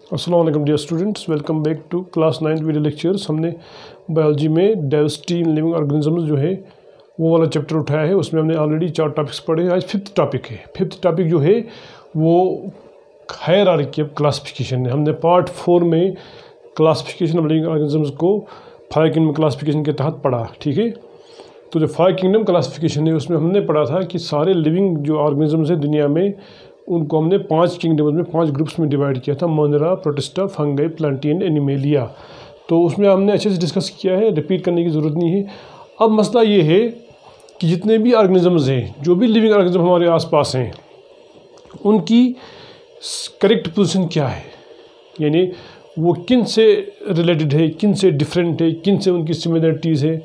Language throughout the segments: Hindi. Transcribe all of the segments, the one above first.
अस्सलाम वालेकुम dear students, welcome back to class 9 video lectures. हमने बायोलॉजी में डाइवर्सिटी इन लिविंग ऑर्गेनिजम्स जो है वो वाला चैप्टर उठाया है। उसमें हमने ऑलरेडी 4 टॉपिक्स पढ़े हैं। आज फिफ्थ टॉपिक है। फिफ्थ टॉपिक जो है वो हायरार्की ऑफ क्लासिफिकेशन है। हमने पार्ट 4 में क्लासिफिकेशन ऑफ लिविंग ऑर्गेनिजम्स को 5 किंगडम क्लासिफिकेशन के तहत पढ़ा, ठीक है। तो जो 5 किंगडम क्लासिफिकेशन है उसमें हमने पढ़ा था कि सारे लिविंग जो ऑर्गेनिजम्स है दुनिया में उनको हमने 5 किंगडम्स में 5 ग्रुप्स में डिवाइड किया था, Monera, protista, fungi, Plantae and animalia. तो उसमें हमने अच्छे से डिस्कस किया है, रिपीट करने की ज़रूरत नहीं है। अब मसला ये है कि जितने भी ऑर्गेनिजम्स हैं, जो भी लिविंग ऑर्गेनिज्म हमारे आसपास हैं, उनकी करेक्ट पोजीशन क्या है, यानी वो किन से रिलेटेड है, किन से डिफरेंट है, किन से उनकी सिमिलरिटीज़ है,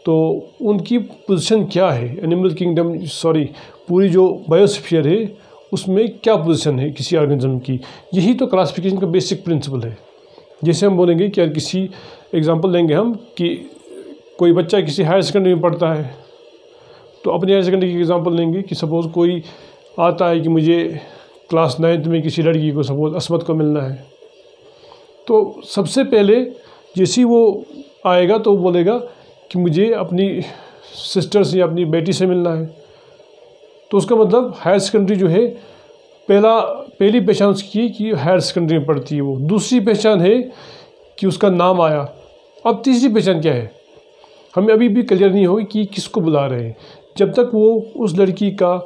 तो उनकी पोजीशन क्या है। एनिमल किंगडम पूरी जो बायोस्फीयर है उसमें क्या पोजीशन है किसी ऑर्गेनिज्म की। यही तो क्लासिफिकेशन का बेसिक प्रिंसिपल है। जैसे हम बोलेंगे कि किसी एग्जांपल लेंगे हम कि कोई बच्चा किसी हायर सेकेंडरी में पढ़ता है, तो अपनी हायर सेकेंडरी की एग्जांपल लेंगे कि सपोज़ कोई आता है कि मुझे क्लास 9th में किसी लड़की को सपोज़ अस्मत को मिलना है, तो सबसे पहले जैसे ही वो आएगा तो वो बोलेगा कि मुझे अपनी सिस्टर से या अपनी बेटी से मिलना है। तो उसका मतलब हायर सेकेंडरी जो है पहली पहचान उसकी कि हायर सेकेंडरी में पढ़ती है वो। दूसरी पहचान है कि उसका नाम आया। अब तीसरी पहचान क्या है, हमें अभी भी क्लियर नहीं होगी कि किसको बुला रहे हैं। जब तक वो उस लड़की का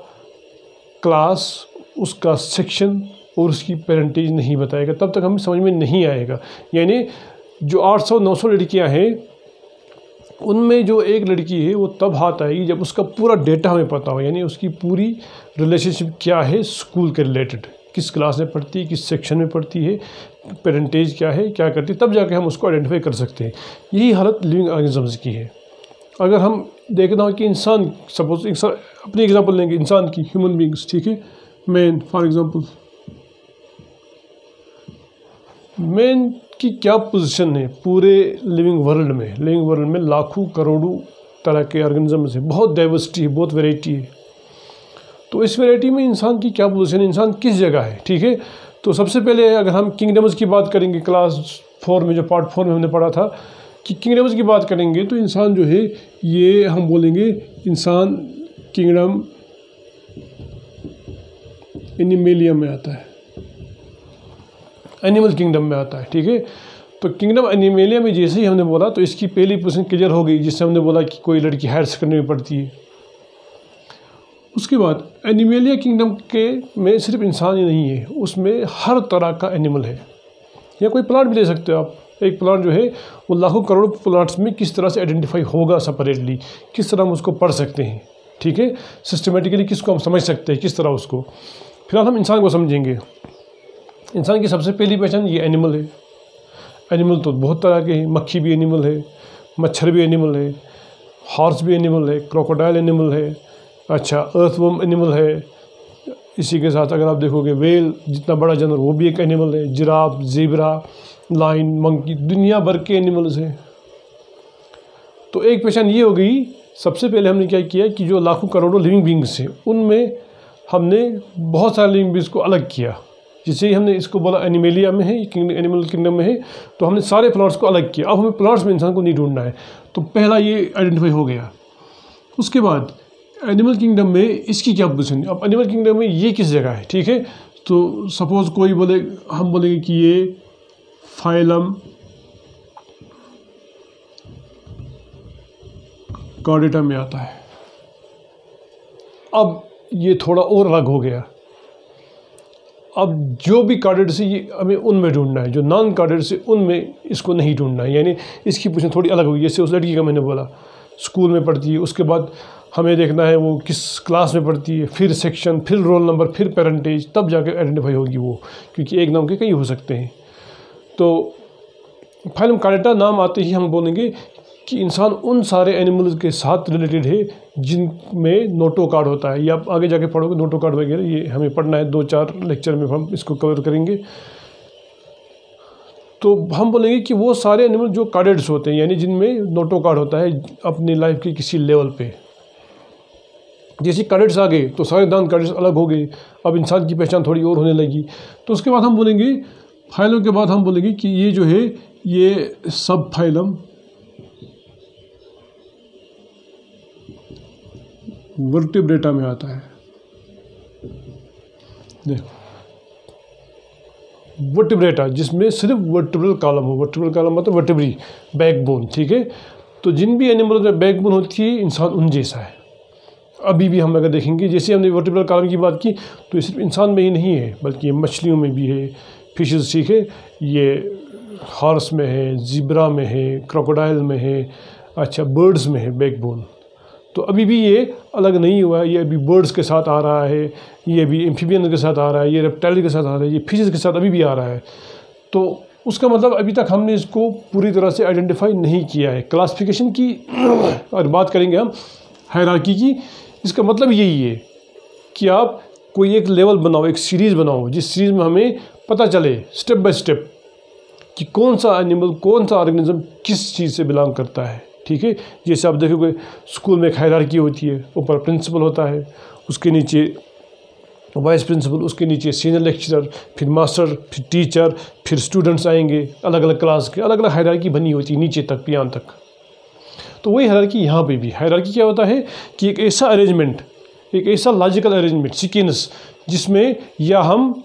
क्लास, उसका सेक्शन और उसकी पेरेंटेज नहीं बताएगा तब तक हमें समझ में नहीं आएगा। यानी जो 800-900 लड़कियां हैं उनमें जो एक लड़की है वो तब हाथ आएगी जब उसका पूरा डेटा हमें पता हो, यानी उसकी पूरी रिलेशनशिप क्या है स्कूल के रिलेटेड, किस क्लास में पढ़ती है, किस सेक्शन में पढ़ती है, पेरेंटेज क्या है, क्या करती है, तब जाके हम उसको आइडेंटिफाई कर सकते हैं। यही हालत लिविंग ऑर्गेनिजम्स की है। अगर हम देखना हो कि इंसान, सपोज अपनी एग्जाम्पल लेंगे इंसान की, ह्यूमन बींग्स, ठीक है, मैन फॉर एग्ज़ाम्पल, मैन की क्या पोजीशन है पूरे लिविंग वर्ल्ड में। लिविंग वर्ल्ड में लाखों करोड़ों तरह के ऑर्गेनिजम्स हैं, बहुत डाइवर्सिटी है, बहुत वैरायटी है। तो इस वैरायटी में इंसान की क्या पोजीशन है, इंसान किस जगह है, ठीक है। तो सबसे पहले अगर हम किंगडम्स की बात करेंगे, क्लास 4 में जो पार्ट 4 में हमने पढ़ा था कि किंगडम्स की बात करेंगे तो इंसान जो है ये हम बोलेंगे इंसान किंगडम एनिमेलिया में आता है, एनिमल किंगडम में आता है, ठीक है। तो किंगडम एनिमेलिया में जैसे ही हमने बोला तो इसकी पहली पोजीशन क्लियर हो गई, जिससे हमने बोला कि कोई लड़की हायर सेकेंडरी में पढ़ती है। उसके बाद एनिमेलिया किंगडम के में सिर्फ इंसान ही नहीं है, उसमें हर तरह का एनिमल है। या कोई प्लांट भी ले सकते हो आप। एक प्लांट जो है वो लाखों करोड़ों प्लांट्स में किस तरह से आइडेंटिफाई होगा सेपरेटली, किस तरह हम उसको पढ़ सकते हैं, ठीक है, सिस्टमेटिकली किसको हम समझ सकते हैं, किस तरह उसको। फिलहाल हम इंसान को समझेंगे। इंसान की सबसे पहली पहचान ये एनिमल है। एनिमल तो बहुत तरह के हैं, मक्खी भी एनिमल है, मच्छर भी एनिमल है, हॉर्स भी एनिमल है, क्रोकोडाइल एनिमल है, अच्छा अर्थवर्म एनिमल है। इसी के साथ अगर आप देखोगे वेल जितना बड़ा जानवर वो भी एक एनिमल है, जिराफ, ज़ेब्रा, लाइन, मंकी, दुनिया भर के एनिमल्स हैं। तो एक पहचान ये हो गई। सबसे पहले हमने क्या किया कि जो लाखों करोड़ों लिविंग बींग्स हैं उनमें हमने बहुत सारे लिविंग बींग्स को अलग किया। जैसे ही हमने इसको बोला एनिमेलिया में है, एनिमल किंगडम में है, तो हमने सारे प्लांट्स को अलग किया। अब हमें प्लांट्स में इंसान को नहीं ढूंढना है, तो पहला ये आइडेंटिफाई हो गया। उसके बाद एनिमल किंगडम में इसकी क्या पोजीशन है। अब एनिमल किंगडम में ये किस जगह है, ठीक है। तो सपोज कोई बोले, हम बोलेंगे कि ये फाइलम कॉर्डेटा में आता है। अब ये थोड़ा और अलग हो गया। अब जो भी कार्डेड से ये हमें उनमें ढूंढना है, जो नॉन कार्डेड से उनमें इसको नहीं ढूंढना है, यानी इसकी पोजीशन थोड़ी अलग होगी। जैसे उस लड़की का मैंने बोला स्कूल में पढ़ती है, उसके बाद हमें देखना है वो किस क्लास में पढ़ती है, फिर सेक्शन, फिर रोल नंबर, फिर पेरेंटेज, तब जाकर आइडेंटिफाई होगी वो, क्योंकि एक नाम के कई हो सकते हैं। तो फाइलम कॉर्डेटा नाम आते ही हम बोलेंगे कि इंसान उन सारे एनिमल्स के साथ रिलेटेड है जिनमें नोटोकॉर्ड होता है। या आप आगे जाके पढ़ोगे नोटोकॉर्ड वगैरह, ये हमें पढ़ना है, 2-4 लेक्चर में हम इसको कवर करेंगे। तो हम बोलेंगे कि वो सारे एनिमल जो कार्डेड्स होते हैं, यानी जिनमें नोटोकॉर्ड होता है अपनी लाइफ के किसी लेवल पे। जैसे कार्डेड्स आ गए तो सारे नॉन कार्डेड्स अलग हो गए। अब इंसान की पहचान थोड़ी और होने लगी। तो उसके बाद हम बोलेंगे फाइलम के बाद हम बोलेंगे कि ये जो है ये सब फाइलम वर्टिब्रेटा में आता है। देखो वर्टिब्रेटा जिसमें सिर्फ वर्टिब्रल कॉलम हो, वर्टिब्रल कॉलम मतलब वर्टिब्री बैकबोन, ठीक है। तो जिन भी एनिमल्स में बैकबोन होती है इंसान उन जैसा है। अभी भी हम अगर देखेंगे, जैसे हमने वर्टिब्रल कॉलम की बात की तो ये सिर्फ इंसान में ही नहीं है बल्कि ये मछलियों में भी है, फिशेस, ठीक है, ये हॉर्स में है, ज़ीब्रा में है, क्रोकोडाइल में है, अच्छा बर्ड्स में है बैकबोन। तो अभी भी ये अलग नहीं हुआ है, ये अभी बर्ड्स के साथ आ रहा है, ये अभी एम्फीबियन के साथ आ रहा है, ये रेप्टाइल के साथ आ रहा है, ये फिशेस के साथ अभी भी आ रहा है। तो उसका मतलब अभी तक हमने इसको पूरी तरह से आइडेंटिफाई नहीं किया है। क्लासिफिकेशन की और बात करेंगे हम हायरार्की की, इसका मतलब यही है कि आप कोई एक लेवल बनाओ, एक सीरीज़ बनाओ, जिस सीरीज़ में हमें पता चले स्टेप बाय स्टेप कि कौन सा एनिमल, कौन सा ऑर्गेनिज्म किस चीज़ से बिलोंग करता है, ठीक है। जैसे आप देखोगे स्कूल में एक हायरार्की होती है, ऊपर प्रिंसिपल होता है, उसके नीचे वाइस प्रिंसिपल, उसके नीचे सीनियर लेक्चरर, फिर मास्टर, फिर टीचर, फिर स्टूडेंट्स आएंगे, अलग अलग क्लास के, अलग अलग हायरार्की बनी होती है नीचे तक, पियान तक। तो वही हायरार्की यहाँ पे भी। हायरार्की क्या होता है कि एक ऐसा अरेंजमेंट, एक ऐसा लॉजिकल अरेंजमेंट, सीक्वेंस, जिसमें या हम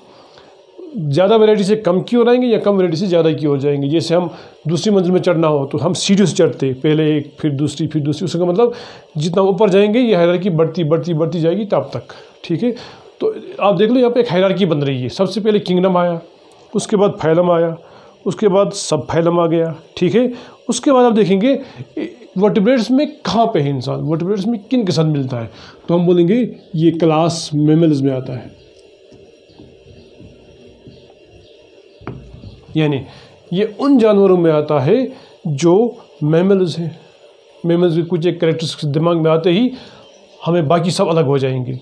ज़्यादा वैरायटी से कम की ओर आएंगे या कम वैरायटी से ज़्यादा की ओर जाएंगे। जैसे हम दूसरी मंजिल में चढ़ना हो तो हम सीढ़ी से चढ़ते, पहले एक फिर दूसरी फिर दूसरी, उसका मतलब जितना ऊपर जाएंगे ये हायरार्की बढ़ती बढ़ती बढ़ती जाएगी तब तक, ठीक है। तो आप देख लो यहाँ पे एक हायरार्की बन रही है। सबसे पहले किंगडम आया, उसके बाद फाइलम आया, उसके बाद सब फाइलम आ गया, ठीक है। उसके बाद आप देखेंगे वर्टिब्रेट्स में कहाँ पे है इंसान, वर्टिब्रेट्स में किन के साथ मिलता है, तो हम बोलेंगे ये क्लास मैमल्स में आता है। यानी ये उन जानवरों में आता है जो मैमल्स हैं। मैमल्स के कुछ एक कैरेक्टरिस्टिक्स दिमाग में आते ही हमें बाकी सब अलग हो जाएंगे।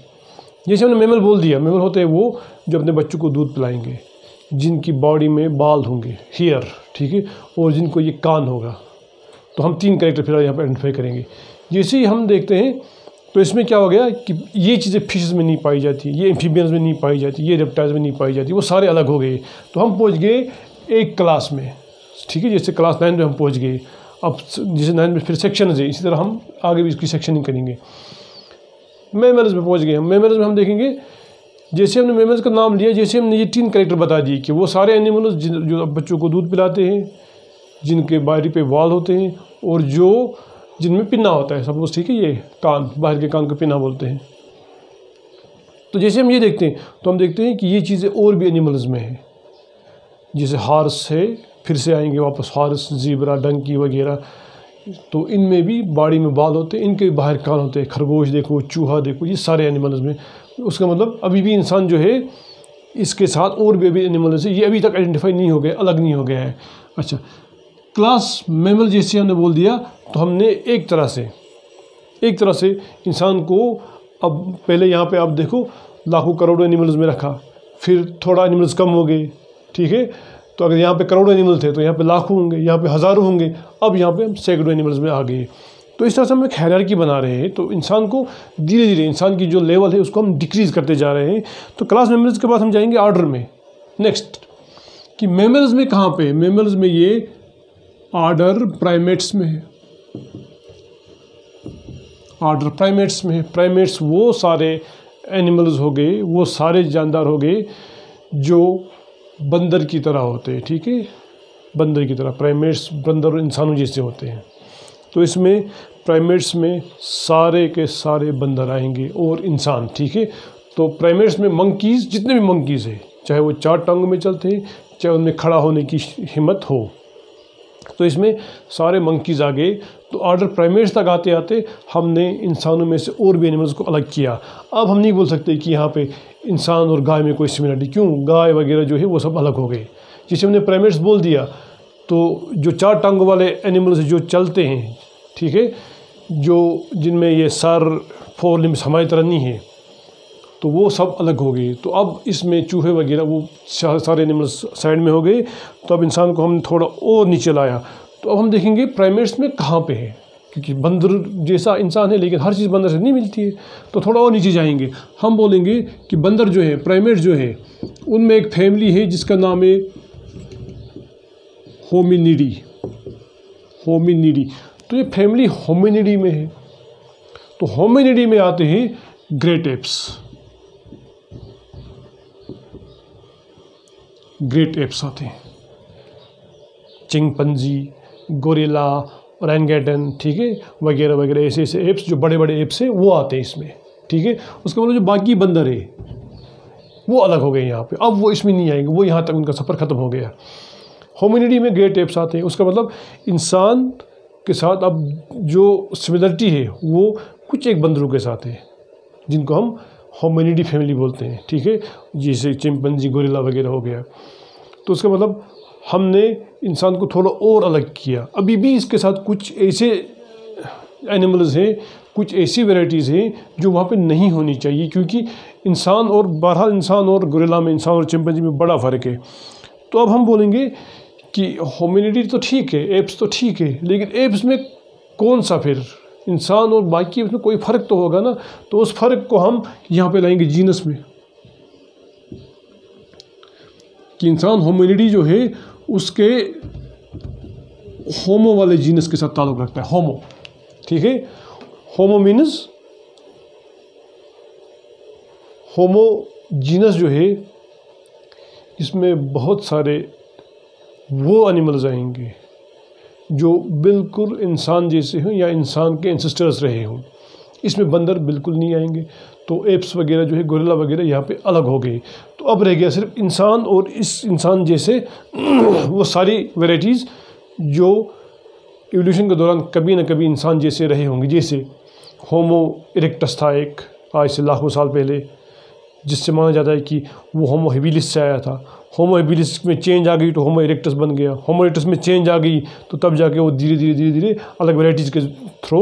जैसे हमने मैमल बोल दिया, मैमल होते हैं वो जो अपने बच्चों को दूध पिलाएंगे, जिनकी बॉडी में बाल होंगे, हेयर, ठीक है, और जिनको ये कान होगा। तो हम 3 कैरेक्टर फिलहाल यहाँ पर आइडेंटिफाई करेंगे। जैसे ही हम देखते हैं तो इसमें क्या हो गया कि ये चीज़ें फिशेस में नहीं पाई जाती, ये एम्फीबियंस में नहीं पाई जाती, ये रेप्टाइल्स में नहीं पाई जाती, वो सारे अलग हो गए। तो हम पहुँच गए एक क्लास में, ठीक है। जैसे क्लास 9 में हम पहुँच गए, अब जैसे 9 में फिर सेक्शन है, इसी तरह हम आगे भी इसकी सेक्शनिंग करेंगे। मैमल्स में पहुँच गए हम। मैमल्स में हम देखेंगे, जैसे हमने मैमल्स का नाम लिया, जैसे हमने ये 3 कैरेक्टर बता दिए कि वो सारे एनिमल्स जो बच्चों को दूध पिलाते हैं, जिनके बॉडी पे वाल होते हैं और जो जिनमें पिन्ना होता है, सपोज, ठीक है, ये कान, बाहर के कान को पिन्ना बोलते हैं। तो जैसे हम ये देखते हैं तो हम देखते हैं कि ये चीज़ें और भी एनिमल्स में है। जैसे हॉर्स है, फिर से आएंगे वापस हॉर्स, ज़ीब्रा, डंकी वगैरह, तो इनमें भी बॉडी में बाल होते हैं, इनके बाहर कान होते हैं। खरगोश देखो, चूहा देखो, ये सारे एनिमल्स में। उसका मतलब अभी भी इंसान जो है इसके साथ और भी अभी एनिमल्स है, ये अभी तक आइडेंटिफाई नहीं हो गए, अलग नहीं हो गया है। अच्छा, क्लास मैमल जैसे हमने बोल दिया तो हमने एक तरह से इंसान को, अब पहले यहाँ पे आप देखो लाखों करोड़ों एनिमल्स में रखा, फिर थोड़ा एनिमल्स कम हो गए, ठीक है। तो अगर यहाँ पे करोड़ों एनिमल थे तो यहाँ पे लाखों होंगे, यहाँ पे हज़ारों होंगे, अब यहाँ पे हम सैकड़ों एनिमल्स में आ गए। तो इस तरह से हम एक हायरार्की बना रहे हैं। तो इंसान को धीरे धीरे, इंसान की जो लेवल है उसको हम डिक्रीज़ करते जा रहे हैं। तो क्लास मैमल्स के बाद हम जाएंगे ऑर्डर में। नेक्स्ट कि मैमल्स में कहाँ पे, मैमल्स में ये ऑर्डर प्राइमेट्स में है, ऑर्डर प्राइमेट्स में है। प्राइमेट्स वो सारे एनिमल्स हो गए, वो सारे जानदार हो गए जो बंदर की तरह होते हैं, ठीक है, बंदर की तरह। प्राइमेट्स बंदर और इंसानों जैसे होते हैं। तो इसमें प्राइमेट्स में सारे के सारे बंदर आएंगे और इंसान, ठीक है। तो प्राइमेट्स में मंकीज़, जितने भी मंकीज़ हैं, चाहे वो 4 टांगों में चलते हैं, चाहे उनमें खड़ा होने की हिम्मत हो, तो इसमें सारे मंकीज़ आ गए। तो ऑर्डर प्राइमेट्स तक आते आते हमने इंसानों में से और भी एनिमल्स को अलग किया। अब हम नहीं बोल सकते कि यहाँ पे इंसान और गाय में कोई सिमिलरिटी, क्यों, गाय वगैरह जो है वो सब अलग हो गए। जिसे हमने प्राइमेट्स बोल दिया तो जो 4 टांगों वाले एनिमल्स जो चलते हैं, ठीक है, जो जिनमें ये सर 4 लिम्स हमारी तरह नहीं है, तो वो सब अलग हो गए। तो अब इसमें चूहे वगैरह वो सारे एनिमल्स साइड में हो गए। तो अब इंसान को हमने थोड़ा और नीचे लाया। तो अब हम देखेंगे प्राइमेट्स में कहाँ पे है, क्योंकि बंदर जैसा इंसान है लेकिन हर चीज़ बंदर से नहीं मिलती है। तो थोड़ा और नीचे जाएंगे, हम बोलेंगे कि बंदर जो है, प्राइमेट जो है, उनमें एक फैमिली है जिसका नाम है होमिनिडी, होमिनिडी, तो ये फैमिली होमिनिडी में है। तो होमिनिडी में आते हैं ग्रेट एप्स, ग्रेट एप्स आते हैं, चिंपैंजी, गोरिल्ला, ओरंगेटन, ठीक है, वगैरह वगैरह ऐसे ऐसे एप्स जो बड़े बड़े एप्स हैं वो आते हैं इसमें, ठीक है। उसके बाद जो बाकी बंदर है वो अलग हो गए यहाँ पे, अब वो इसमें नहीं आएंगे, वो यहाँ तक उनका सफ़र ख़त्म हो गया। होमिनिडी में ग्रेट एप्स आते हैं, उसका मतलब इंसान के साथ अब जो सिमिलरिटी है वो कुछ एक बंदरों के साथ है जिनको हम होमिनिडी फैमिली बोलते हैं, ठीक है, जैसे चिंपैंजी, गोरिल्ला वगैरह हो गया। तो उसका मतलब हमने इंसान को थोड़ा और अलग किया। अभी भी इसके साथ कुछ ऐसे एनिमल्स हैं, कुछ ऐसी वैरायटीज़ हैं जो वहाँ पे नहीं होनी चाहिए, क्योंकि इंसान और बहरहाल इंसान और गोरिल्ला में, इंसान और चिंपैंजी में बड़ा फ़र्क है। तो अब हम बोलेंगे कि होमिनिडी तो ठीक है, एप्स तो ठीक है, लेकिन एप्स में कौन सा फिर इंसान और बाकी उसमें कोई फ़र्क तो होगा ना। तो उस फ़र्क को हम यहाँ पे लाएंगे जीनस में, कि इंसान होमिनिडी जो है उसके होमो वाले जीनस के साथ ताल्लुक़ रखता है, होमो, ठीक है। होमो मीन्स, होमो जीनस जो है इसमें बहुत सारे वो एनिमल्स आएंगे जो बिल्कुल इंसान जैसे हों या इंसान के एंसेस्टर्स रहे हों। इसमें बंदर बिल्कुल नहीं आएंगे। तो एप्स वगैरह जो है, गोरिल्ला वगैरह यहाँ पे अलग हो गए। तो अब रह गया सिर्फ इंसान और इस इंसान जैसे वो सारी वैरायटीज़ जो एवोल्यूशन के दौरान कभी ना कभी इंसान जैसे रहे होंगे। जैसे होमो इरेक्टस था एक, आज से लाखों साल पहले, जिससे माना जाता है कि वो होमो हेबिलिस से आया था। होमो हेबिलिस में चेंज आ गई तो होमो इरेक्टस बन गया। होमो इरेक्टस में चेंज आ गई तो तब जाके वो धीरे धीरे धीरे धीरे अलग वैरायटीज़ के थ्रू,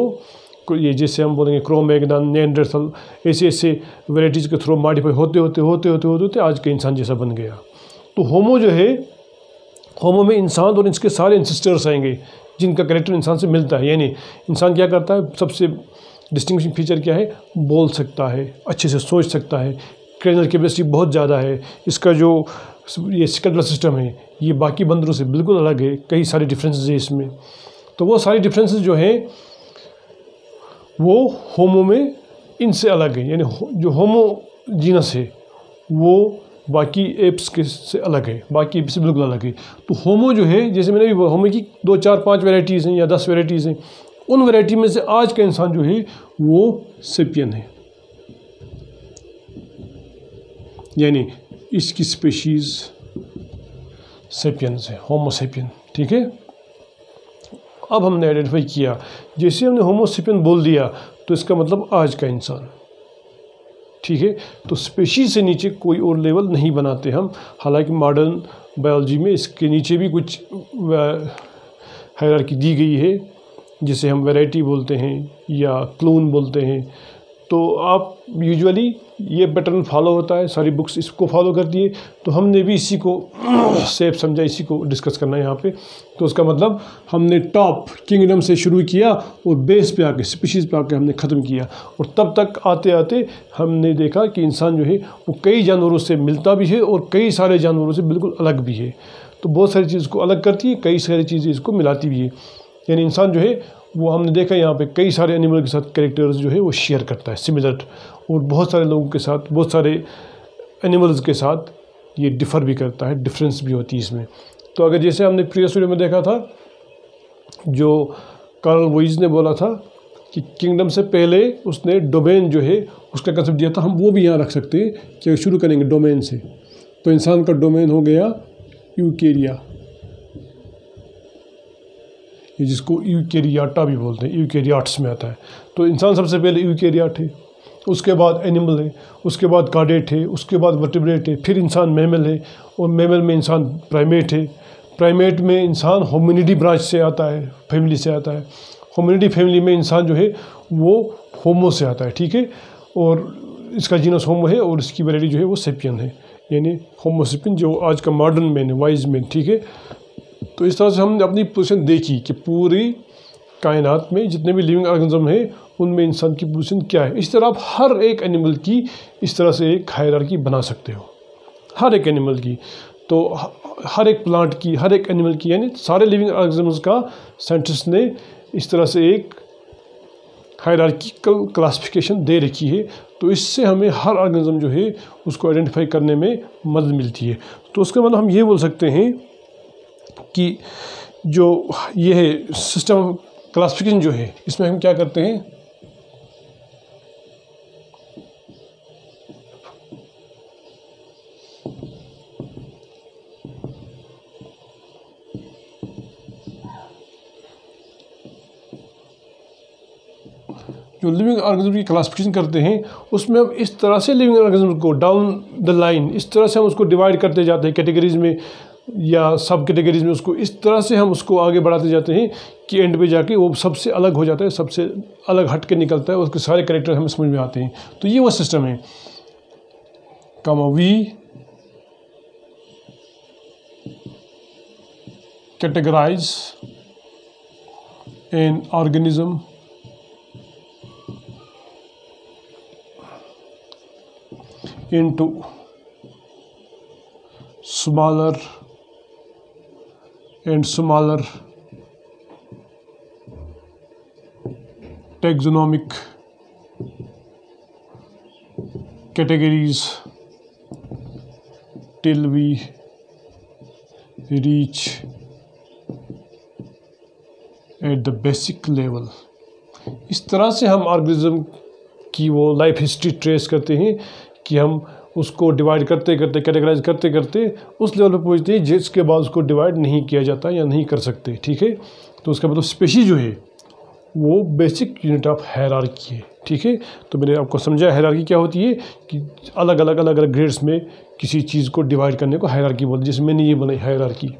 ये जैसे हम बोलेंगे क्रो-मैग्नन, निएंडरथल, ऐसे ऐसे वैरायटीज़ के थ्रू मॉडिफाई होते होते होते होते होते होते आज के इंसान जैसा बन गया। तो होमो जो है, होमो में इंसान और इसके सारे एंसेस्टर्स आएंगे जिनका कैरेक्टर इंसान से मिलता है। यानी इंसान क्या करता है, सबसे डिस्टिंग्विशिंग फीचर क्या है, बोल सकता है, अच्छे से सोच सकता है, क्रेनियल कैपेसिटी बहुत ज़्यादा है। इसका जो ये स्केलेटल सिस्टम है ये बाकी बंदरों से बिल्कुल अलग है, कई सारे डिफरेंसेस है इसमें। तो वो सारे डिफरेंसेस जो हैं वो होमो में इनसे अलग है। यानी जो होमो जीनस है वो बाकी एप्स के से अलग है, बाकी एप्स से बिल्कुल अलग है। तो होमो जो है, जैसे मैंने भी बोला, होमो की 2, 4, 5 वैरायटीज़ हैं या 10 वैरायटीज़ हैं। उन वैरायटी में से आज का इंसान जो है वो सेपियन है, यानी इसकी स्पेशीज़ सेपियंस है, होमो सेपियन, ठीक है। अब हमने आइडेंटिफाई किया, जैसे हमने होमो सेपियन बोल दिया तो इसका मतलब आज का इंसान, ठीक है। तो स्पेशीज़ से नीचे कोई और लेवल नहीं बनाते हम। हालांकि मॉडर्न बायोलॉजी में इसके नीचे भी कुछ हायरार्की दी गई है, जिसे हम वैरायटी बोलते हैं या क्लोन बोलते हैं। तो आप यूजुअली ये पैटर्न फॉलो होता है, सारी बुक्स इसको फॉलो करती है। तो हमने भी इसी को सेफ समझा, इसी को डिस्कस करना है यहाँ पे। तो उसका मतलब हमने टॉप किंगडम से शुरू किया और बेस पे आके, स्पीशीज़ पे आके हमने ख़त्म किया। और तब तक आते आते हमने देखा कि इंसान जो है वो कई जानवरों से मिलता भी है और कई सारे जानवरों से बिल्कुल अलग भी है। तो बहुत सारी चीज़ को अलग करती है, कई सारी चीज़ें इसको मिलाती भी है। यानी इंसान जो है वो हमने देखा यहाँ पे कई सारे एनिमल के साथ कैरेक्टर्स जो है वो शेयर करता है, सिमिलर, और बहुत सारे लोगों के साथ, बहुत सारे एनिमल्स के साथ ये डिफ़र भी करता है, डिफरेंस भी होती है इसमें। तो अगर जैसे हमने प्रीवियस वीडियो में देखा था, जो कार्ल वोइज ने बोला था कि किंगडम से पहले उसने डोमेन जो है उसका कंसेप्ट दिया था, हम वो भी यहाँ रख सकते हैं कि शुरू करेंगे डोमेन से। तो इंसान का डोमेन हो गया यूकेरिया, जिसको यूकेरियाटा भी बोलते हैं, यूकेरियाट्स में आता है। तो इंसान सबसे पहले यूकेरियाट है, उसके बाद एनिमल है, उसके बाद कार्डेट है, उसके बाद वर्टिब्रेट है, फिर इंसान मैमल है, और मैमल में इंसान प्राइमेट है। प्राइमेट में इंसान होमिनिडी ब्रांच से आता है, फैमिली से आता है। होमिनिडी फैमिली में इंसान जो है वो होमो से आता है, ठीक है। और इसका जीनस होमो है और इसकी वैरायटी जो है वो सेपियन है, यानी होमो सेपियन, जो आज का मॉडर्न मैन है, वाइज मैन, ठीक है। तो इस तरह से हमने अपनी पोजीशन देखी कि पूरी कायनात में जितने भी लिविंग ऑर्गेनिज्म हैं उनमें इंसान की पोजीशन क्या है। इस तरह आप हर एक एनिमल की इस तरह से एक हायरार्की बना सकते हो, हर एक एनिमल की। तो हर एक प्लांट की, हर एक एनिमल की, यानी सारे लिविंग ऑर्गेनिजम्स का साइंटिस्ट ने इस तरह से एक हायरार्किकल क्लासिफिकेशन दे रखी है। तो इससे हमें हर ऑर्गेनिज्म जो है उसको आइडेंटिफाई करने में मदद मिलती है। तो उसका मतलब हम ये बोल सकते हैं कि जो ये है सिस्टम ऑफ क्लासिफिकेशन जो है, इसमें हम क्या करते हैं, जो लिविंग ऑर्गेनिज्म की क्लासिफिकेशन करते हैं उसमें हम इस तरह से लिविंग ऑर्गेनिज्म को डाउन द लाइन इस तरह से हम उसको डिवाइड करते जाते हैं कैटेगरीज में या सब कैटेगरीज में, उसको इस तरह से हम उसको आगे बढ़ाते जाते हैं कि एंड पे जाके वो सबसे अलग हो जाता है, सबसे अलग हट के निकलता है, उसके सारे कैरेक्टर हमें समझ में आते हैं। तो ये वो सिस्टम है। We categorize an organism into smaller and smaller taxonomic categories till we reach at the basic level। इस तरह से हम ऑर्गेनिज्म की वो लाइफ हिस्ट्री ट्रेस करते हैं कि हम उसको डिवाइड करते करते, कैटेगराइज करते करते उस लेवल पर पहुंचते हैं जिसके बाद उसको डिवाइड नहीं किया जाता या नहीं कर सकते। ठीक है, तो उसका मतलब स्पेशीज जो है वो बेसिक यूनिट ऑफ हायरार्की है। ठीक है, तो मैंने आपको समझाया हायरार्की क्या होती है कि अलग अलग ग्रेड्स में किसी चीज़ को डिवाइड करने को हायरार्की बोलते हैं। जैसे मैंने ये बनाई हायरार्की।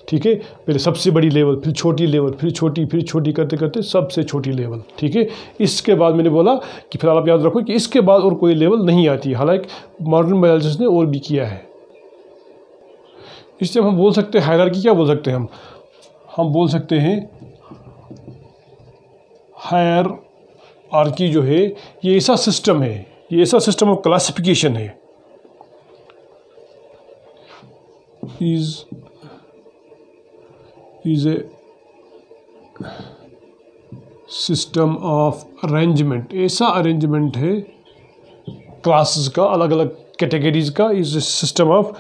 ठीक है, पहले सबसे बड़ी लेवल, फिर छोटी लेवल, फिर छोटी करते करते सबसे छोटी लेवल। ठीक है, इसके बाद मैंने बोला कि फिर आप याद रखो कि इसके बाद और कोई लेवल नहीं आती, हालांकि मॉडर्न बायोलॉजिस्ट ने और भी किया है। इससे हम बोल सकते हैं हायरार्की क्या बोल सकते हैं हम बोल सकते हैं हायरार्की जो है ये ऐसा सिस्टम है, ये ऐसा सिस्टम ऑफ क्लासिफिकेशन है is a system of arrangement, ऐसा अरेंजमेंट है क्लासेस का, अलग अलग कैटेगरीज का, is a system of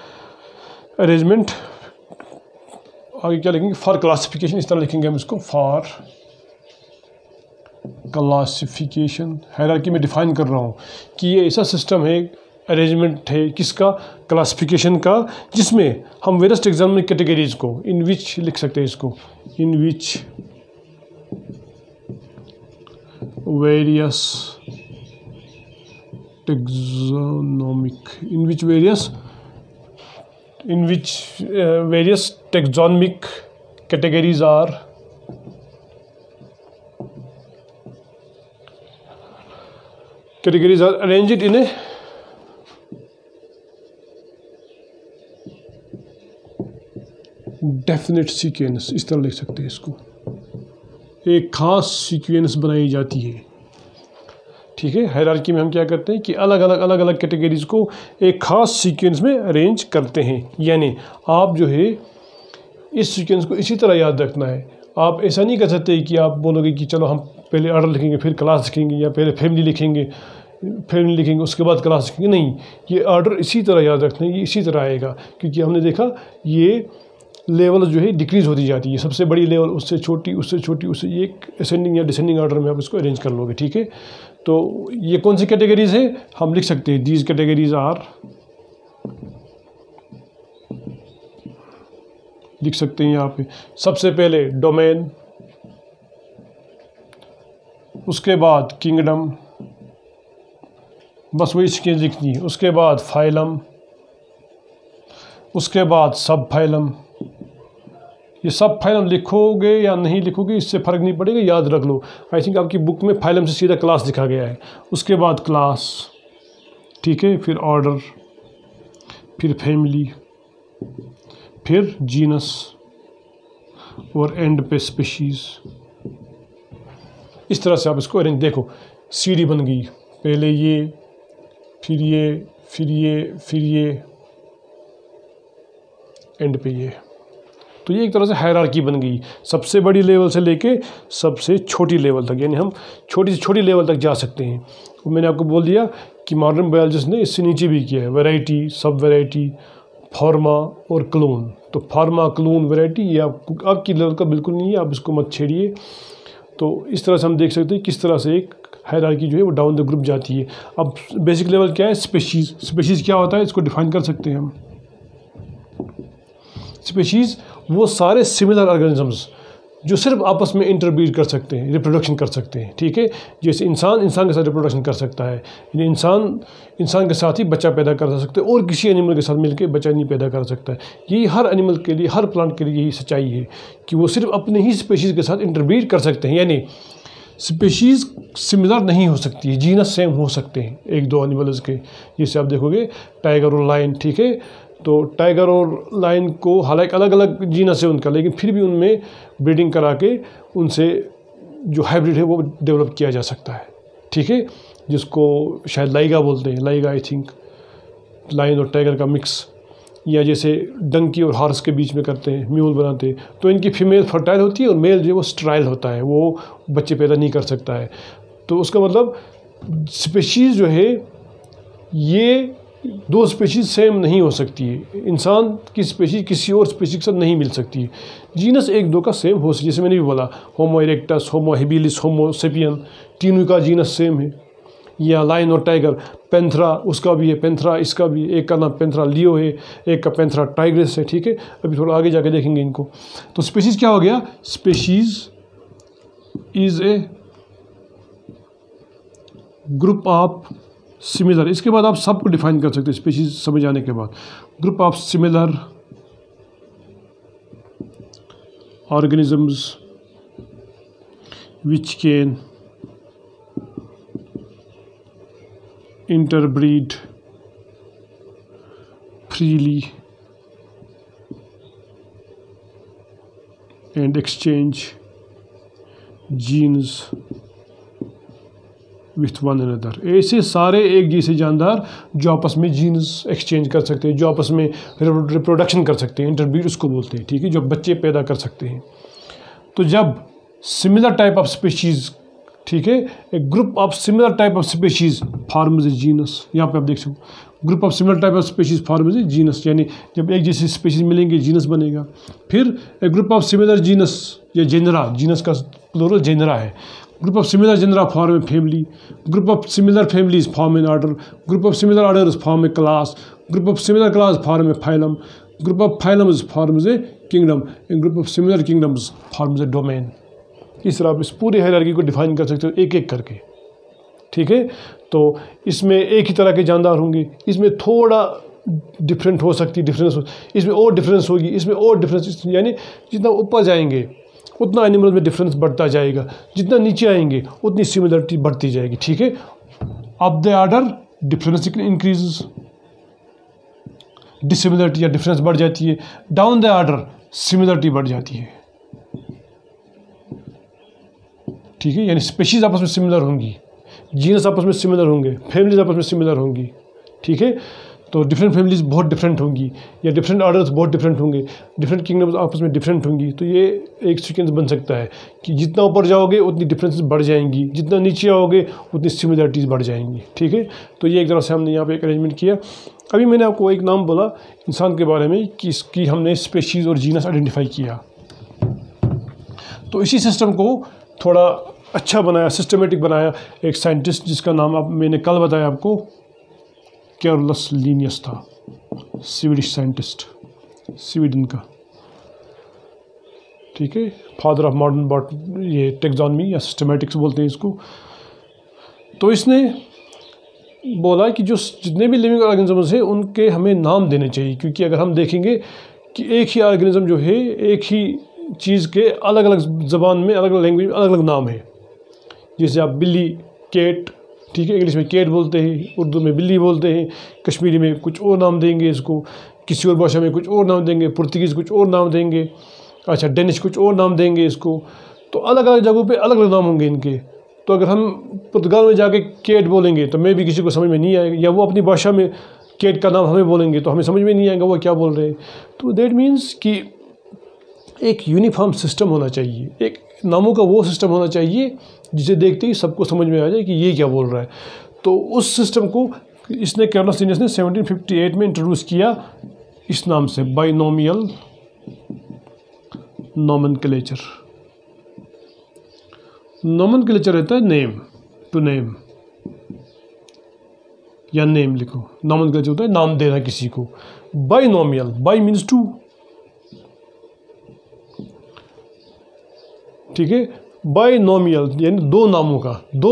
arrangement. आगे क्या लिखेंगे, फॉर क्लासिफिकेशन, इस तरह लिखेंगे हम इसको, फॉर क्लासिफिकेशन। हायरार्की में डिफाइन कर रहा हूँ कि ये ऐसा सिस्टम है, अरेंजमेंट है किसका, क्लासिफिकेशन का, जिसमें हम वेरियस एग्जामिनर कैटेगरीज को, इन विच लिख सकते हैं इसको, in which various taxonomic, in which various taxonomic categories are arranged in a definite sequence, इस तरह लिख सकते हैं इसको, एक खास सीक्वेंस बनाई जाती है। ठीक है, हायरार्की में हम क्या करते हैं कि अलग अलग कैटेगरीज को एक खास सीक्वेंस में अरेंज करते हैं। यानी आप जो है इस सीक्वेंस को इसी तरह याद रखना है। आप ऐसा नहीं कर सकते कि आप बोलोगे कि चलो हम पहले ऑर्डर लिखेंगे फिर क्लास लिखेंगे, या पहले फैमिली लिखेंगे उसके बाद क्लास लिखेंगे। नहीं, ये ऑर्डर इसी तरह याद रखना है, ये इसी तरह आएगा, क्योंकि हमने देखा ये लेवल जो है डिक्रीज होती जाती है, सबसे बड़ी लेवल उससे छोटी, उससे एक असेंडिंग या डिसेंडिंग ऑर्डर में आप इसको अरेंज कर लोगे। ठीक है, तो ये कौन सी कैटेगरीज है हम लिख सकते हैं, दीज कैटेगरीज आर, लिख सकते हैं यहाँ पे, सबसे पहले डोमेन, उसके बाद किंगडम, बस वही सीक्वेंस लिखनी है, उसके बाद फाइलम, उसके बाद सब फाइलम। ये सब फाइलम लिखोगे या नहीं लिखोगे इससे फ़र्क नहीं पड़ेगा, याद रख लो। आई थिंक आपकी बुक में फाइलम से सीधा क्लास लिखा गया है, उसके बाद क्लास, ठीक है, फिर ऑर्डर, फिर फैमिली, फिर जीनस और एंड पे स्पीशीज़। इस तरह से आप इसको अरेंज, देखो सीढ़ी बन गई, पहले ये, फिर ये, फिर ये, फिर ये, एंड पे ये। तो ये एक तरह से हायरार्की बन गई, सबसे बड़ी लेवल से लेके सबसे छोटी लेवल तक, यानी हम छोटी से छोटी लेवल तक जा सकते हैं। तो मैंने आपको बोल दिया कि मॉडर्न बायोलॉजिस्ट ने इससे नीचे भी किया है, वैरायटी, सब वैरायटी, फार्मा और क्लोन। तो फार्मा, क्लोन, वैरायटी ये आपकी लेवल का बिल्कुल नहीं है, आप इसको मत छेड़िए। तो इस तरह से हम देख सकते हैं किस तरह से एक हायरार्की जो है वो डाउन द ग्रुप जाती है। अब बेसिक लेवल क्या है? स्पीशीज़। स्पीशीज़ क्या होता है इसको डिफाइन कर सकते हैं हम। स्पीशीज़ वो सारे सिमिलर ऑर्गेनिजम्स जो सिर्फ आपस में इंटरब्रीड कर सकते हैं, रिप्रोडक्शन कर सकते हैं, ठीक है। जैसे इंसान के साथ रिप्रोडक्शन कर सकता है, यानी इंसान के साथ ही बच्चा पैदा कर सकते हैं और किसी एनिमल के साथ मिलकर बच्चा नहीं पैदा कर सकता है। यही हर एनिमल के लिए, हर प्लांट के लिए यही सच्चाई है कि वो सिर्फ अपने ही स्पीशीज़ के साथ इंटरब्रीड कर सकते हैं। यानी स्पीशीज़ सिमिलर नहीं हो सकती है, जीनस सेम हो सकते हैं एक दो एनिमल्स के। जैसे आप देखोगे टाइगर और लायन, ठीक है। तो टाइगर और लायन को हालांकि अलग अलग जीनस है उनका, लेकिन फिर भी उनमें ब्रीडिंग करा के उनसे जो हाइब्रिड है वो डेवलप किया जा सकता है, ठीक है। जिसको शायद लाइगा बोलते हैं, लाइगा आई थिंक, लायन और टाइगर का मिक्स। या जैसे डंकी और हॉर्स के बीच में करते हैं, म्यूल बनाते हैं, तो इनकी फीमेल फर्टाइल होती है और मेल जो है वो स्टेराइल होता है, वो बच्चे पैदा नहीं कर सकता है। तो उसका मतलब स्पीशीज़ जो है ये दो स्पीशीज़ सेम नहीं हो सकती है। इंसान की स्पीशीज़ किसी और स्पीशीज़ के साथ नहीं मिल सकती है। जीनस एक दो का सेम हो सकती है, जैसे मैंने भी बोला होमो इरेक्टस, होमो हेबिलिस, होमो सेपियन, तीनों का जीनस सेम है। या लायन और टाइगर, पेंथरा उसका भी है, पेंथरा इसका भी, एक का नाम पेंथरा लियो है, एक का पेंथरा टाइग्रिस है, ठीक है। अभी थोड़ा आगे जाके देखेंगे इनको। तो स्पीशीज़ क्या हो गया? Species is a group of similar. इसके बाद आप सबको डिफाइन कर सकते हैं स्पीशीज समझ आने के बाद। Group of similar organisms which can interbreed freely and exchange genes with one another. ऐसे सारे एक जैसे जानदार जो आपस में जीन्स एक्सचेंज कर सकते हैं, जो आपस में रिप्रोडक्शन कर सकते हैं, इंटरब्रीड उसको बोलते हैं, ठीक है, जो बच्चे पैदा कर सकते हैं। तो जब सिमिलर टाइप ऑफ स्पीशीज़, ठीक है, एक group of similar type of species forms a genus. यहाँ पे आप देख सकते group of similar type of species forms a genus, यानी जब एक जैसी स्पीशीज़ मिलेंगे जीनस बनेगा। फिर एक ग्रुप ऑफ सिमिलर जीनस या जेनरा, जीनस का प्लूरल जेनरा है। Group of similar genera form a family, group of similar families form an order, group of similar orders form a class, group of similar class form a phylum, group of phylums forms a kingdom, and group of similar kingdoms forms a domain. इस तरह आप इस पूरे हायरार्की को डिफाइन कर सकते हो एक एक करके, ठीक है। तो इसमें एक ही तरह के जानदार होंगे, इसमें थोड़ा डिफरेंट हो सकती है, डिफरेंस इसमें और डिफरेंस होगी, इसमें और डिफरेंस, यानी जितना ऊपर जाएंगे उतना एनिमल में डिफरेंस बढ़ता जाएगा, जितना नीचे आएंगे उतनी सिमिलरिटी बढ़ती जाएगी, ठीक है। Up the order difference increases, dissimilarity या डिफरेंस बढ़ जाती है। डाउन द ऑर्डर सिमिलरिटी बढ़ जाती है, ठीक है। यानी स्पीशीज आपस में सिमिलर होंगी, जीनस आपस में सिमिलर होंगे, फैमिलीज आपस में सिमिलर होंगी, ठीक है। तो डिफरेंट फैमिलीज बहुत डिफरेंट होंगी, या डिफरेंट ऑर्डर्स बहुत डिफरेंट होंगे, डिफरेंट किंगडम्स आपस में डिफरेंट होंगी। तो ये एक सीक्वेंस बन सकता है कि जितना ऊपर जाओगे उतनी डिफरेंसेस बढ़ जाएंगी, जितना नीचे आओगे उतनी सिमिलरिटीज़ बढ़ जाएंगी, ठीक है। तो ये एक तरह से हमने यहाँ पे एक अरेंजमेंट किया। अभी मैंने आपको एक नाम बोला इंसान के बारे में कि इसकी हमने स्पीशीज़ और जीनस आइडेंटिफाई किया। तो इसी सिस्टम को थोड़ा अच्छा बनाया, सिस्टमेटिक बनाया एक साइंटिस्ट जिसका नाम अब मैंने कल बताया आपको, कैरोलस लीनियस था, स्वीडिश साइंटिस्ट, स्वीडन का, ठीक है। फादर ऑफ मॉडर्न ये टेक्सोनॉमी या सिस्टमेटिक्स बोलते हैं इसको। तो इसने बोला कि जो जितने भी लिविंग ऑर्गेनिजम्स हैं उनके हमें नाम देने चाहिए, क्योंकि अगर हम देखेंगे कि एक ही ऑर्गेनिज्म जो है एक ही चीज़ के अलग अलग ज़बान में, अलग अलग लैंग्वेज में अलग अलग नाम है। जैसे आप बिल्ली, कैट, ठीक है, इंग्लिश में कैट बोलते हैं, उर्दू में बिल्ली बोलते हैं, कश्मीरी में कुछ और नाम देंगे इसको, किसी और भाषा में कुछ और नाम देंगे, पुर्तगीज़ कुछ और नाम देंगे, अच्छा डेनिश कुछ और नाम देंगे इसको। तो अलग अलग जगहों पे अलग अलग नाम होंगे इनके। तो अगर हम पुर्तगाल में जाके कैट बोलेंगे तो मैं भी किसी को समझ में नहीं आएगा, या वो अपनी भाषा में कैट का नाम हमें बोलेंगे तो हमें समझ में नहीं आएगा वो क्या बोल रहे हैं। तो दैट मीन्स कि एक यूनिफॉर्म सिस्टम होना चाहिए, एक नामों का वो सिस्टम होना चाहिए जिसे देखते ही सबको समझ में आ जाए कि ये क्या बोल रहा है। तो उस सिस्टम को इसने कार्लस लिनियस ने 1758 में इंट्रोड्यूस किया इस नाम से, बाइनोमियल नोमेनक्लेचर। नोमेनक्लेचर रहता है नेम टू नेम, या नेम लिखो, नोमेनक्लेचर होता है नाम देना किसी को। बाइनोमियल, बाई मीन्स टू, ठीक है, बाइनोमियल यानी दो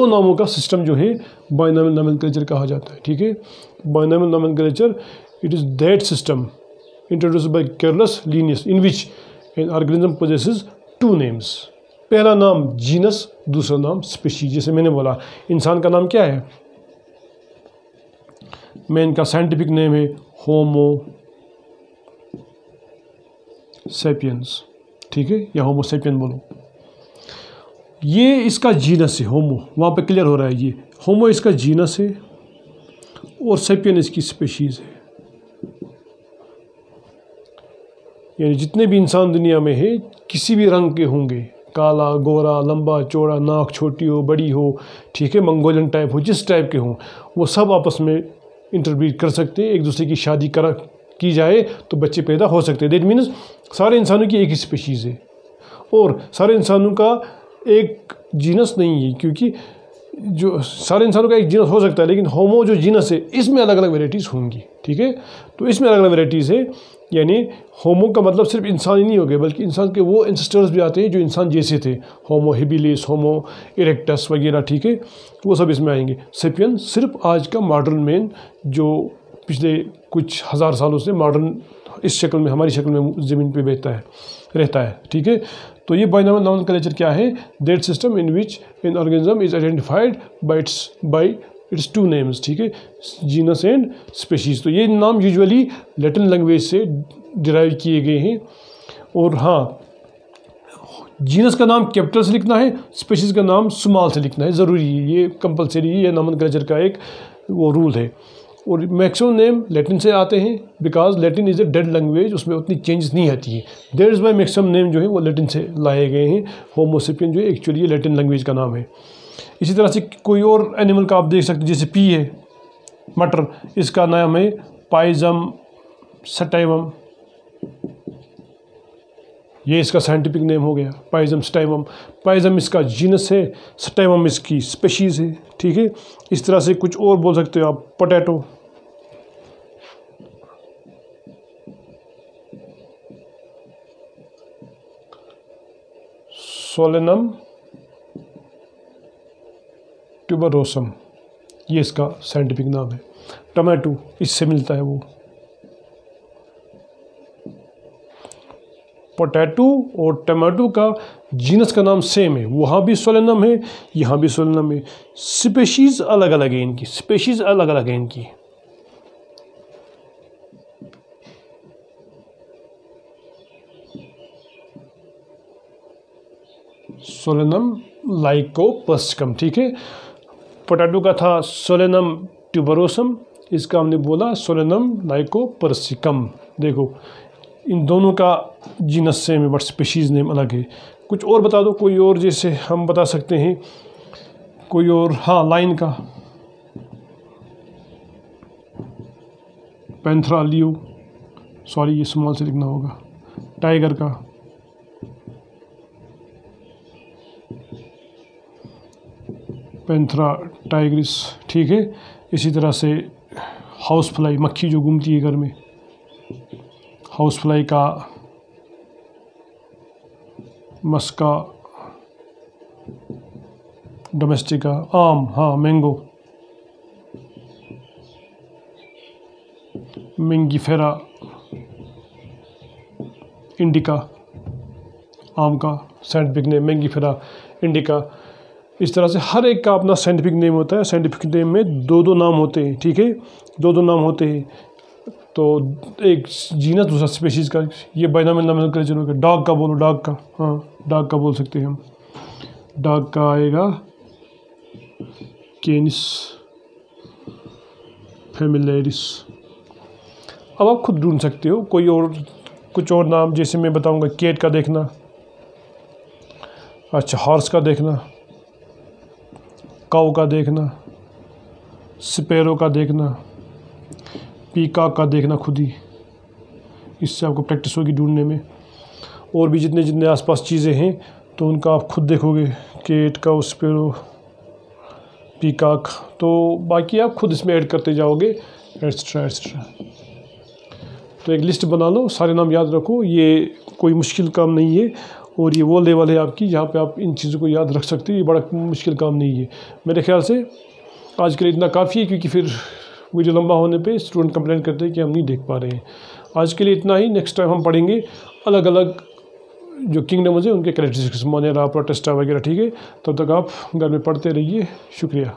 नामों का सिस्टम जो है बाइनोमियल नोमेनक्लेचर कहा जाता है, ठीक है। Binomial nomenclature it is that system introduced by Carolus Linnaeus in which an organism possesses two names. पहला नाम जीनस, दूसरा नाम स्पीशीज। जैसे मैंने बोला इंसान का नाम क्या है, मैन का साइंटिफिक नेम है होमो सेपियंस, ठीक है, या होमो सेपियन बोलो। ये इसका जीनस है होमो, वहाँ पे क्लियर हो रहा है, ये होमो इसका जीनस है और सेपियन इसकी स्पीशीज है। यानी जितने भी इंसान दुनिया में है किसी भी रंग के होंगे, काला, गोरा, लंबा, चौड़ा, नाक छोटी हो, बड़ी हो, ठीक है, मंगोलियन टाइप हो, जिस टाइप के हों, वो सब आपस में इंटरब्रीड कर सकते हैं। एक दूसरे की शादी की जाए तो बच्चे पैदा हो सकते हैं। दैट मीन्स सारे इंसानों की एक ही स्पीशीज़ है और सारे इंसानों का एक जीनस नहीं है, क्योंकि जो सारे इंसानों का एक जीनस हो सकता है लेकिन होमो जो जीनस है इसमें अलग अलग वेराइटीज़ होंगी, ठीक है। तो इसमें अलग अलग वेराइटीज़ है, यानी होमो का मतलब सिर्फ इंसान ही नहीं हो गए बल्कि इंसान के वो एंसेस्टर्स भी आते हैं जो इंसान जैसे थे, होमो हेबिलिस, होमो इरेक्टस वगैरह, ठीक है, वो सब इसमें आएंगे। सेपियन सिर्फ आज का मॉडर्न मैन जो पिछले कुछ हज़ार सालों से मॉडर्न इस शक्ल में, हमारी शक्ल में ज़मीन पे रहता है, ठीक है। तो ये बाइनोमियल नोमेनक्लेचर क्या है, that system in which an organism is identified by it's two names, ठीक है, जीनस एंड स्पीशीज। तो ये नाम यूजुअली लैटिन लैंग्वेज से डिराइव किए गए हैं। और हाँ, जीनस का नाम कैपिटल से लिखना है, स्पीशीज का नाम स्मॉल से लिखना है, ज़रूरी है, ये कंपलसरी है, ये नोमेनक्लेचर का एक वो रूल है। और मैक्सिमम नेम लैटिन से आते हैं because Latin is a dead language, उसमें उतनी चेंजेस नहीं आती है। That is why maximum name जो है वो लैटिन से लाए गए हैं। होमो सेपियन जो है एक्चुअली ये लैटिन लैंग्वेज का नाम है। इसी तरह से कोई और एनिमल का आप देख सकते हैं, जैसे पी है, मटर, इसका नाम है पाइजम सटाइवम, ये इसका साइंटिफिक नेम हो गया, पाइजम सटाइवम। पाइजम इसका जीनस है, सटाइवम इसकी स्पीशीज है, ठीक है। इस तरह से कुछ और बोल सकते हो आप, पोटैटो, सोलेनम ट्यूबरोसम, ये इसका साइंटिफिक नाम है। टमाटो इससे मिलता है वो। पोटैटो और टमाटो का जीनस का नाम सेम है, वहाँ भी सोलेनम है, यहाँ भी सोलेनम है। स्पीशीज अलग अलग है इनकी, स्पीशीज अलग अलग है इनकी। सोलेनम लाइकोपर्सिकम, ठीक है। पोटैटो का था सोलेनम ट्यूबरोसम, इसका हमने बोला सोलेनम लाइकोपर्सिकम। देखो इन दोनों का जीनस सेम है बट स्पीशीज़ नेम अलग है। कुछ और बता दो, कोई और, जैसे हम बता सकते हैं कोई और, हाँ, लाइन का पैंथरा लियो, सॉरी ये स्मॉल से लिखना होगा। टाइगर का पैंथरा टाइग्रिस, ठीक है। इसी तरह से हाउस फ्लाई, मक्खी जो घूमती है घर में, हाउस फ्लाई का मस्का डोमेस्टिका। आम, हाँ, मैंगो, मैंगीफेरा इंडिका, आम का साइंटिफिक नेम मैंगीफेरा इंडिका। इस तरह से हर एक का अपना साइंटिफिक नेम होता है। साइंटिफिक नेम में दो दो नाम होते हैं, ठीक है, दो दो नाम होते हैं। तो एक जीनस दूसरा स्पीशीज़ का, ये बाइनोमियल नोमेनक्लेचर हो गया। डॉग का बोलो, डॉग का, हाँ, डॉग का बोल सकते हैं हम। डॉग का आएगा कैनिस फैमिलियरिस, अब आप खुद ढूंढ सकते हो कोई और कुछ और नाम, जैसे मैं बताऊंगा कैट का देखना, अच्छा हॉर्स का देखना, काऊ का देखना, स्पैरो का देखना, पीकॉक का देखना खुद ही। इससे आपको प्रैक्टिस होगी ढूंढने में। और भी जितने जितने आसपास चीज़ें हैं तो उनका आप खुद देखोगे, कैट, काऊ, स्पैरो, पीकॉक, तो बाकी आप खुद इसमें ऐड करते जाओगे, एट्सेट्रा एट्सेट्रा। तो एक लिस्ट बना लो, सारे नाम याद रखो, ये कोई मुश्किल काम नहीं है। और ये वो लेवल है आपकी जहाँ पे आप इन चीज़ों को याद रख सकते हो, ये बड़ा मुश्किल काम नहीं है। मेरे ख्याल से आज के लिए इतना काफ़ी है, क्योंकि फिर वीडियो लंबा होने पे स्टूडेंट कंप्लेन करते हैं कि हम नहीं देख पा रहे हैं। आज के लिए इतना ही। नेक्स्ट टाइम हम पढ़ेंगे अलग अलग जो किंगडम्स हैं उनके कैरेक्टरिस्टिक्स, मोनेरा, प्रोटेस्टा वगैरह, ठीक है। तब तक आप घर में पढ़ते रहिए। शुक्रिया।